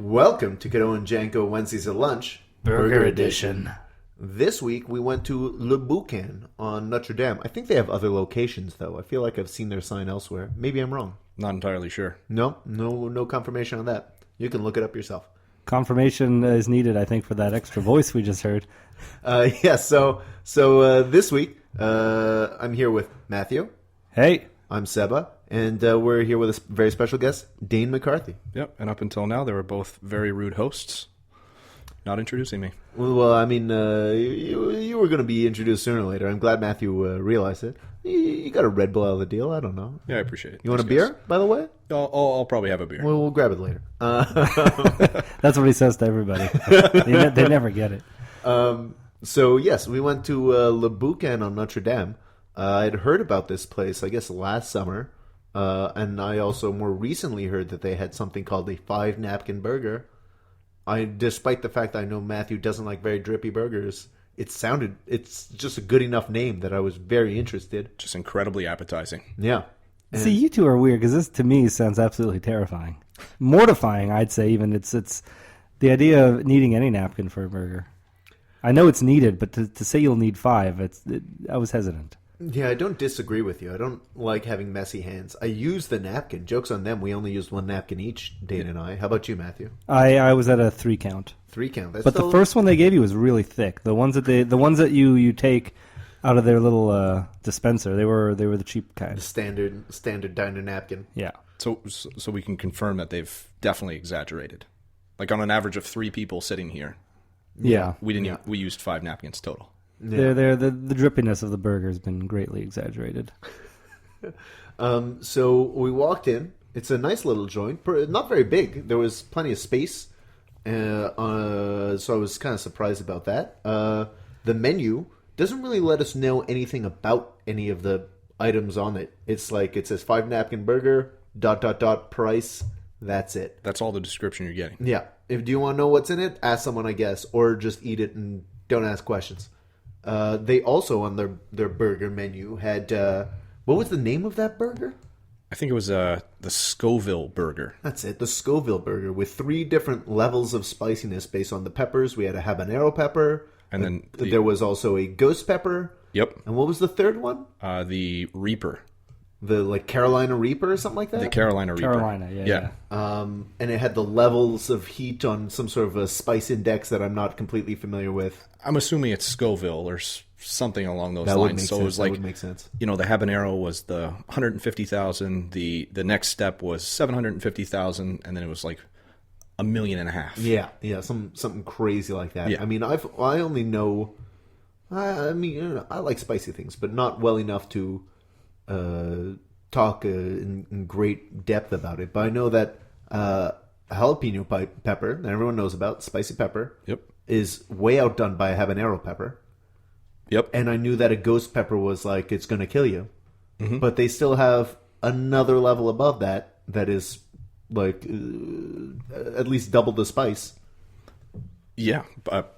Welcome to Cadeau and Janko Wednesdays at Lunch, Burger Edition. This week we went to Le Boucan on Notre Dame. I think they have other locations, though. I feel like I've seen their sign elsewhere. Maybe I'm wrong. Not entirely sure. No confirmation on that. You can look it up yourself. Confirmation is needed, I think, for that extra voice we just heard. So this week I'm here with Matthew. Hey. I'm Seba. And we're here with a very special guest, Dane McCarthy. Yep, and up until now, they were both very rude hosts, not introducing me. Well, I mean, you were going to be introduced sooner or later. I'm glad Matthew realized it. You got a Red Bull out of the deal. I don't know. Yeah, I appreciate it. You want a beer, by the way? I'll probably have a beer. We'll grab it later. That's what he says to everybody. They never get it. So, yes, we went to Le Boucan on Notre Dame. I'd heard about this place, I guess, last summer. And I also more recently heard that they had something called a 5-napkin burger. Despite the fact that I know Matthew doesn't like very drippy burgers, it's just a good enough name that I was very interested. Just incredibly appetizing. Yeah. And see, you two are weird because this to me sounds absolutely terrifying. Mortifying, I'd say even. It's the idea of needing any napkin for a burger. I know it's needed, but to say you'll need 5, I was hesitant. Yeah, I don't disagree with you. I don't like having messy hands. I use the napkin. Joke's on them. We only used 1 napkin each, Dane and I. How about you, Matthew? I was at a 3 count. 3 count. But the first one they gave you was really thick. The ones that you take out of their little dispenser, they were the cheap kind. Standard diner napkin. Yeah. So we can confirm that they've definitely exaggerated. Like on an average of 3 people sitting here. Yeah. We used 5 napkins total. Yeah. The drippiness of the burger has been greatly exaggerated. So we walked in. It's a nice little joint, not very big. There was plenty of space, so I was kind of surprised about that. The menu doesn't really let us know anything about any of the items on it. It's like it says 5-napkin burger, ... price. That's it. That's all the description you're getting. Yeah. Do you want to know what's in it? Ask someone, I guess, or just eat it and don't ask questions. They also, on their burger menu, had... what was the name of that burger? I think it was the Scoville burger. That's it, the Scoville burger, with 3 different levels of spiciness based on the peppers. We had a habanero pepper. And then... there was also a ghost pepper. Yep. And what was the third one? The Reaper. The Carolina Reaper or something like that? The Carolina Reaper. Carolina, yeah. And it had the levels of heat on some sort of a spice index that I'm not completely familiar with. I'm assuming it's Scoville or something along those that lines. Would make so sense. It was like, that would make sense. You know, the habanero was the 150,000. The next step was 750,000, and then it was like $1.5 million. Yeah, something crazy like that. Yeah. I mean, I only know. I like spicy things, but not well enough to talk in great depth about it. But I know that jalapeno pepper, that everyone knows about, spicy pepper, yep, is way outdone by a habanero pepper. Yep. And I knew that a ghost pepper was like, it's going to kill you. Mm-hmm. But they still have another level above that is like at least double the spice. Yeah,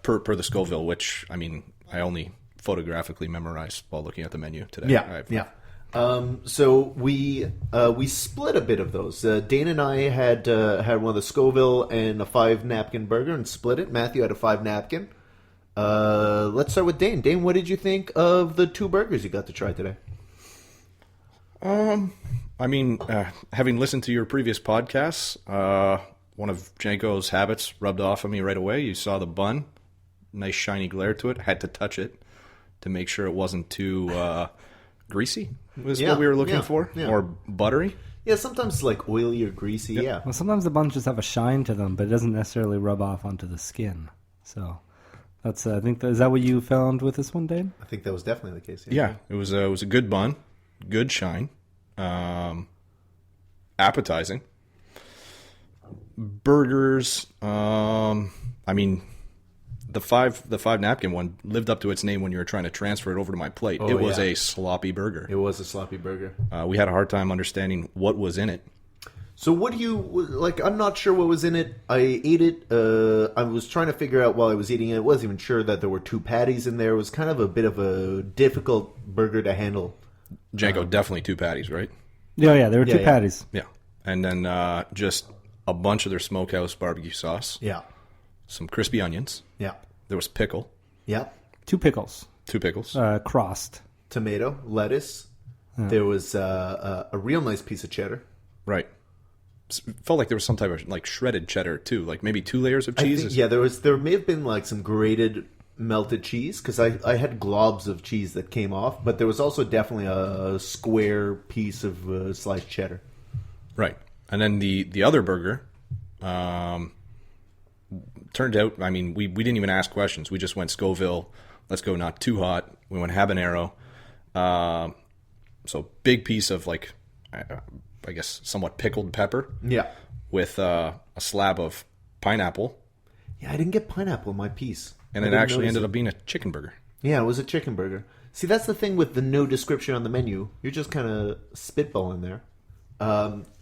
per the Scoville, which, I mean, I only photographically memorized while looking at the menu today. Yeah. So we split a bit of those. Dane and I had one of the Scoville and a 5-napkin burger and split it. Matthew had a 5-napkin. Let's start with Dane. Dane, what did you think of the 2 burgers you got to try today? I mean, having listened to your previous podcasts, one of Janko's habits rubbed off on me right away. You saw the bun, nice shiny glare to it. Had to touch it to make sure it wasn't too greasy. Was what we were looking for, or buttery. Yeah, sometimes it's like oily or greasy. Yep. Yeah. Well, sometimes the buns just have a shine to them, but it doesn't necessarily rub off onto the skin. So that's I think is that what you found with this one, Dane? I think that was definitely the case. Yeah, it was a good bun, good shine, appetizing. Burgers. I mean, the five napkin one lived up to its name when you were trying to transfer it over to my plate. It was a sloppy burger. It was a sloppy burger. We had a hard time understanding what was in it. So what do you like? I'm not sure what was in it. I ate it. I was trying to figure out while I was eating it. I wasn't even sure that there were 2 patties in there. It was kind of a bit of a difficult burger to handle. Janko, definitely 2 patties, right? Yeah, there were 2 patties. Yeah, and then just a bunch of their smokehouse barbecue sauce, Yeah. some crispy onions. Yeah. There was pickle, Yeah. 2 pickles, 2 pickles. crossed. Tomato, lettuce. There was a real nice piece of cheddar. Right. Felt like there was some type of like shredded cheddar too, like maybe 2 layers of I cheese. think, yeah, there may have been like some grated melted cheese because I had globs of cheese that came off, but there was also definitely a square piece of sliced cheddar. Right. And then the other burger turned out, I mean, we didn't even ask questions. We just went Scoville. Let's go not too hot. We went habanero. So big piece of like, I guess, somewhat pickled pepper. Yeah. With a slab of pineapple. Yeah, I didn't get pineapple in my piece. And it actually ended up being a chicken burger. Yeah, it was a chicken burger. See, that's the thing with the no description on the menu. You're just kind of spitballing there.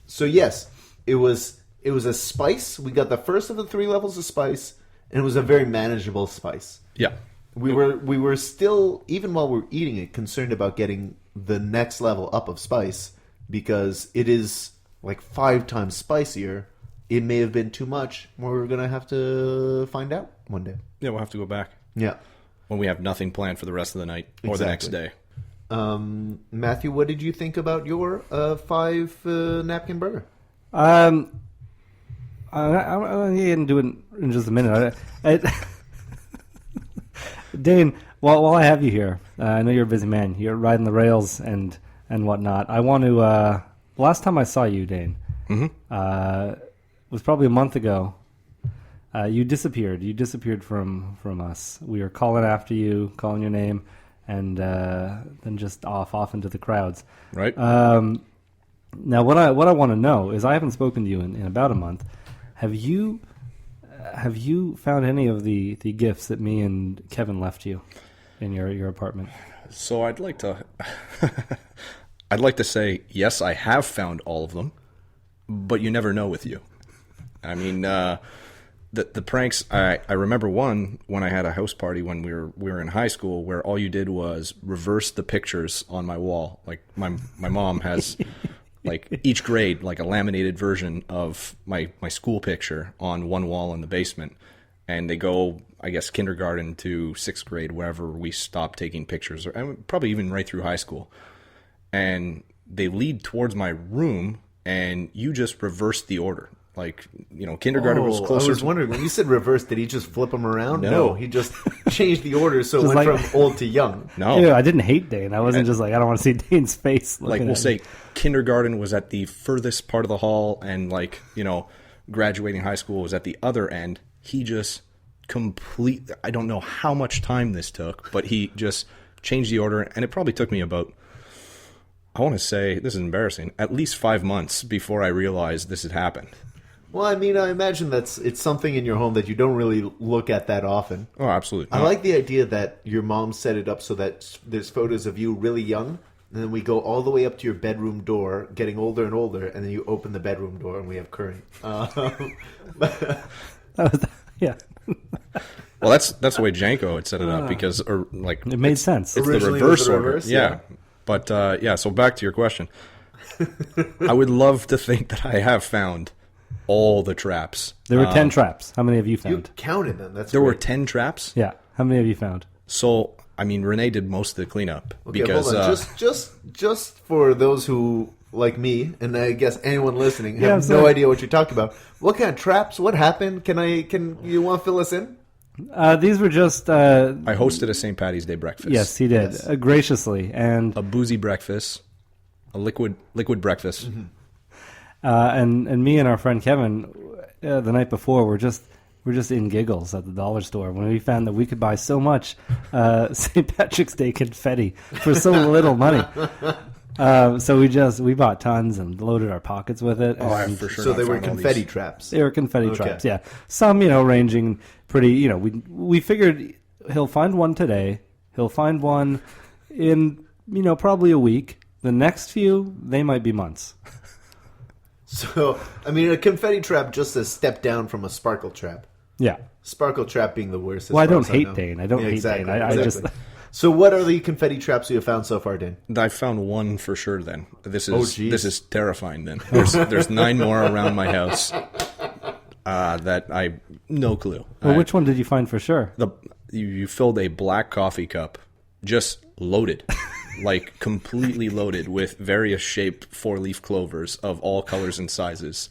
So yes, it was a spice. We got the first of the 3 levels of spice, and it was a very manageable spice. Yeah. We were still, even while we were eating it, concerned about getting the next level up of spice because it is like 5 times spicier. It may have been too much. We're gonna have to find out one day. Yeah, we'll have to go back. Yeah. When we have nothing planned for the rest of the night or the next Exactly. day. Matthew, what did you think about your 5 napkin burger? I'm going to get into it in just a minute. Dane, while I have you here, I know you're a busy man. You're riding the rails and whatnot. I want to. The last time I saw you, Dane, was probably a month ago. You disappeared. You disappeared from us. We were calling after you, calling your name, and then just off into the crowds. Right. Now, what I want to know is, I haven't spoken to you in about a month. Have you found any of the gifts that me and Kevin left you in your apartment? So I'd like to say yes, I have found all of them, but you never know with you. I mean, the pranks. I remember one when I had a house party when we were in high school, where all you did was reverse the pictures on my wall. Like my mom has like each grade like a laminated version of my school picture on one wall in the basement, and they go, I guess, kindergarten to 6th grade, wherever we stopped taking pictures, or probably even right through high school. And they lead towards my room, and you just reversed the order. Like, kindergarten was closer. I was wondering, when you said reverse, did he just flip them around? No. He just changed the order so it Just went like- from old to young. No. Yeah, I didn't hate Dane. I wasn't just like, I don't want to see Dane's face. Like, looking we'll at say me. kindergarten was at the furthest part of the hall, and graduating high school was at the other end. He just I don't know how much time this took, but he just changed the order, and it probably took me about, I want to say, this is embarrassing, at least 5 months before I realized this had happened. Well, I mean, I imagine it's something in your home that you don't really look at that often. Oh, absolutely. I like the idea that your mom set it up so that there's photos of you really young, and then we go all the way up to your bedroom door, getting older and older, and then you open the bedroom door and we have current. Yeah, Well, that's the way Janko had set it up, because it made sense. It's the Originally it reverse was the order. reverse, Yeah. yeah. But so back to your question. I would love to think that I have found all the traps. There were 10 traps. How many have you You found? counted them. That's There were great. 10 traps. Yeah. How many have you found? So, I mean, Renee did most of the cleanup Okay, because hold on. Just for those who, like me, and I guess anyone listening, Yeah, have I'm no sorry. idea what you're talking about. What kind of traps? What happened? Can you want to fill us in? These were just I hosted a St. Patty's Day breakfast. yes, he did Yes. graciously, and A boozy breakfast, a liquid breakfast. Mm-hmm. and me and our friend Kevin the night before were just in giggles at the dollar store when we found that we could buy so much St. Patrick's Day confetti for so little money. So we bought tons and loaded our pockets with it. Oh, and I for sure. So not they were found all confetti these. traps. they were confetti Okay. traps, yeah. Some, ranging pretty, we figured he'll find one today. He'll find one in, probably a week. The next few, they might be months. So, I mean, a confetti trap just a step down from a sparkle trap. Yeah. Sparkle trap being the worst. as Well, I far don't as hate know. Dane. I don't hate exactly, Dane. I exactly. just... So, what are the confetti traps you have found so far, Dane? I found one for sure. Then this Oh, is geez. this is terrifying. Then there's 9 more around my house. That I no clue. Well, which one did you find for sure? You filled a black coffee cup, just loaded, like completely loaded with various shaped 4-leaf clovers of all colors and sizes,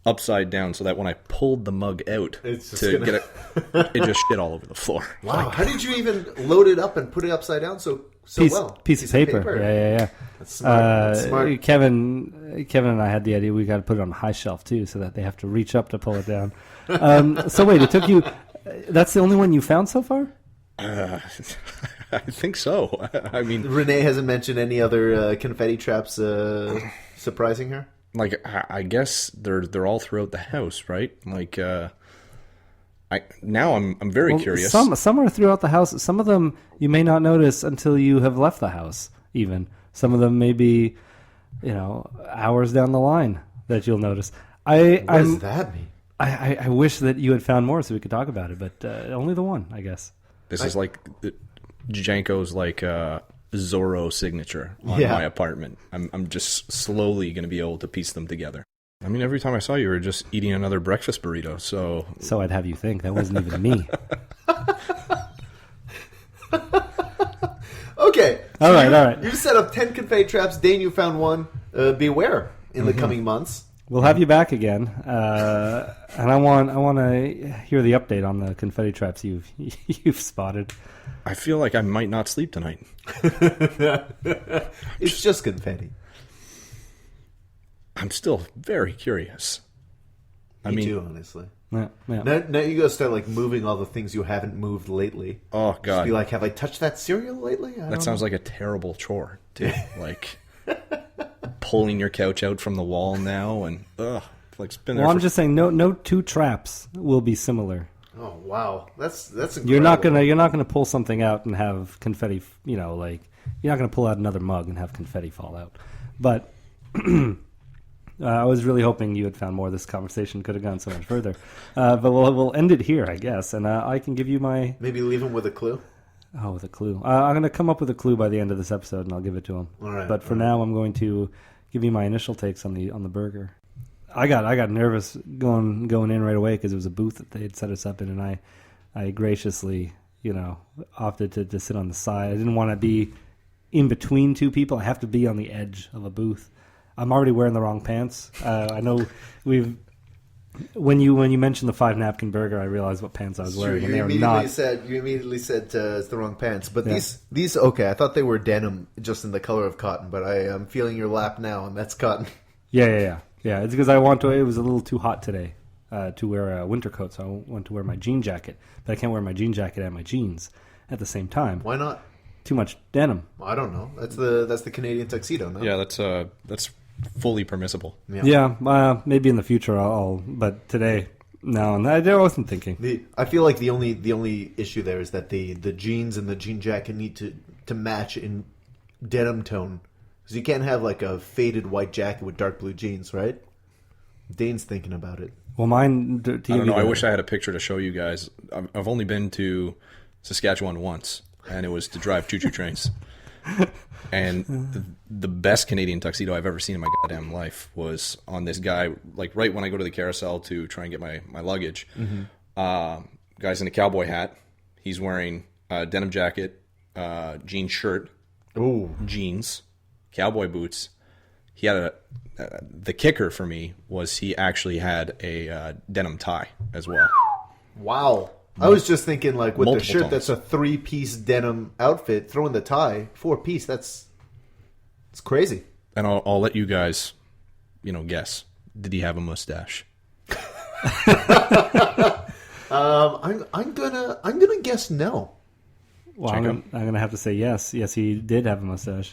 upside down, so that when I pulled the mug out get it, it just shit all over the floor. Wow! How did you even load it up and put it upside down so well? Piece of paper. Yeah. That's smart. That's smart. Kevin and I had the idea we got to put it on a high shelf too, so that they have to reach up to pull it down. So wait, it took you. That's the only one you found so far? I think so. I mean, Renee hasn't mentioned any other confetti traps surprising her. Like, I guess they're all throughout the house, right? Like, I'm very curious. Some are throughout the house. Some of them you may not notice until you have left the house. Even some of them may be, hours down the line that you'll notice. What does that mean? I wish that you had found more so we could talk about it, but only the one, I guess. This is like Janko's Zorro signature on my apartment. I'm just slowly going to be able to piece them together. I mean, every time I saw you, you were just eating another breakfast burrito. So I'd have you think that wasn't even me. Okay. All right. You set up 10 confetti traps. Dane, you found one. Beware in the coming months. We'll have you back again, and I want to hear the update on the confetti traps you've spotted. I feel like I might not sleep tonight. It's just confetti. I'm still very curious. Me too, honestly. Yeah. Now you gotta start moving all the things you haven't moved lately. Oh God! Just be like, have I touched that cereal lately? That sounds like a terrible chore, too. Pulling your couch out from the wall now, and it's been there. Well, I'm just saying, no two traps will be similar. Oh wow, that's incredible. You're not gonna pull something out and have confetti. You're not gonna pull out another mug and have confetti fall out. But I was really hoping you had found more. This conversation could have gone so much further. But we'll end it here, I guess, and I can give you my maybe leave him with a clue. Oh, with a clue. I'm going to come up with a clue by the end of this episode, and I'll give it to him. All right. But for now, I'm going to give you my initial takes on the burger. I got nervous going in right away because it was a booth that they had set us up in, and I graciously opted to sit on the side. I didn't want to be in between two people. I have to be on the edge of a booth. I'm already wearing the wrong pants. I know When you mentioned the 5-napkin burger, I realized what pants I was wearing, and they are not. You immediately said it's the wrong pants, but these okay. I thought they were denim, just in the color of cotton, but I am feeling your lap now, and that's cotton. Yeah. It's because I want to. It was a little too hot today to wear a winter coat, so I want to wear my jean jacket, but I can't wear my jean jacket and my jeans at the same time. Why not? Too much denim. I don't know. That's the Canadian tuxedo. No? Yeah, that's fully permissible. Yeah, maybe in the future I'll but today, no, I wasn't thinking. I feel like the only issue there is that the jeans and the jean jacket need to match in denim tone, because you can't have a faded white jacket with dark blue jeans, right? Dane's thinking about it. Well, mine. I don't know. I wish I had a picture to show you guys. I've only been to Saskatchewan once, and it was to drive choo-choo trains. And the best Canadian tuxedo I've ever seen in my goddamn life was on this guy, right when I go to the carousel to try and get my luggage. Mm-hmm. Guy's in a cowboy hat. He's wearing a denim jacket, jean shirt, jeans, cowboy boots. He had the kicker for me was he actually had a denim tie as well. Wow. I was just thinking, with multiple the shirt, tones. that's a 3-piece denim outfit. Throw in the tie, 4-piece. It's crazy. And I'll let you guys, guess. Did he have a mustache? I'm gonna guess no. Well, I'm gonna have to say yes. Yes, he did have a mustache.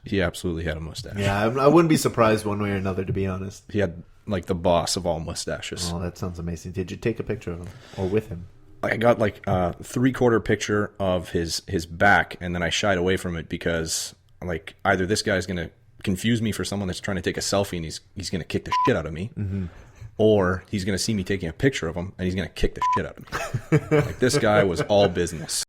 He absolutely had a mustache. Yeah, I wouldn't be surprised one way or another, to be honest. He had the boss of all mustaches. Oh, that sounds amazing. Did you take a picture of him or with him? I got a 3/4 picture of his back, and then I shied away from it because either this guy's gonna confuse me for someone that's trying to take a selfie and he's gonna kick the shit out of me, mm-hmm. or he's gonna see me taking a picture of him and he's gonna kick the shit out of me. This guy was all business.